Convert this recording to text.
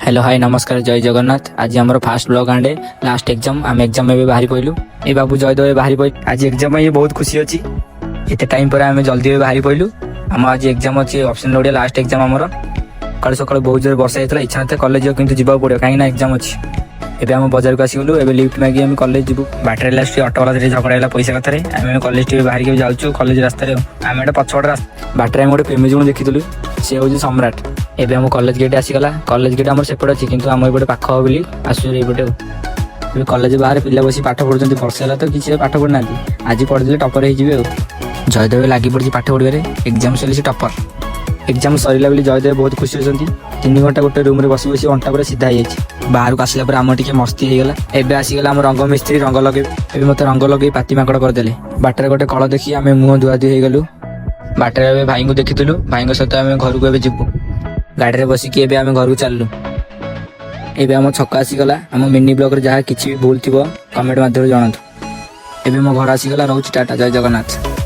Hello hi नमस्कार जय जगन्नाथ। आज आम फास्ट ब्लॉग आंडे लास्ट एग्जाम आम एग्जाम में बाहरी पड़लु। ए बाबू जयदेव बाहरी पड़ आज एग्जाम ये बहुत खुशी अच्छी एत टाइम पर आम जल्दी बाहरी पड़लु। आम आज एग्जाम अच्छी ऑप्शन ओडिया लास्ट एग्जाम आमर सकाल सकाल बहुत जोर वर्षा होता इच्छा ना कॉलेज कि जावाक पड़ो कहीं एग्जाम अच्छी। एबे आम बाजार को आसगलु एबे लिफ्ट मागी आम कॉलेज जीवु बाटर लास्ट ऑटो वाला झगड़ा है पैसा कथारे आम कॉलेज टी बाहर के जाऊँ कॉलेज रास्ता आम एटा पछपट बाटर आम गोटे प्रेमी जन देखी सी हूँ सम्राट। एबे आम कॉलेज गेट आसीगला कॉलेज गेट आम सेपटे अच्छी किंतु आम एपटे पाख हो बोली आसुचे एपटे कॉलेज बाहर पिला बस पाठ पढ़ुं वर्षा है तो किसी पाठ पढ़ना आज पढ़े टपर हो जयदेव लगी पड़ी पाठ पढ़े एग्जाम चली टपर एग्जाम सरला बोली जयदेव बहुत खुशी होती 3 घंटा गोटे रूम में बसी बसी अंटा पूरा सीधा हो बाहर को आसला आम टे मस्ती होगा। एबे आसीगला आम रंग मिस्त्री रंग लगे मत रंग लगे पाती माकड़ करदे बाटर गोटे कल देखी आम मुह धुआधुई हो गलु। बाटर भाई को देखीलु भाई सहित आम घर को जीवु गाड़ी में बसिकी एबे आम घर को चललु। एबे आम छक आसीगला आम मिनी ब्लॉग रे जहाँ किसी भी भूल थी कमेंट माध्यम जनातु। एबे मो घर आसीगला रोच टाटा जय जगन्नाथ।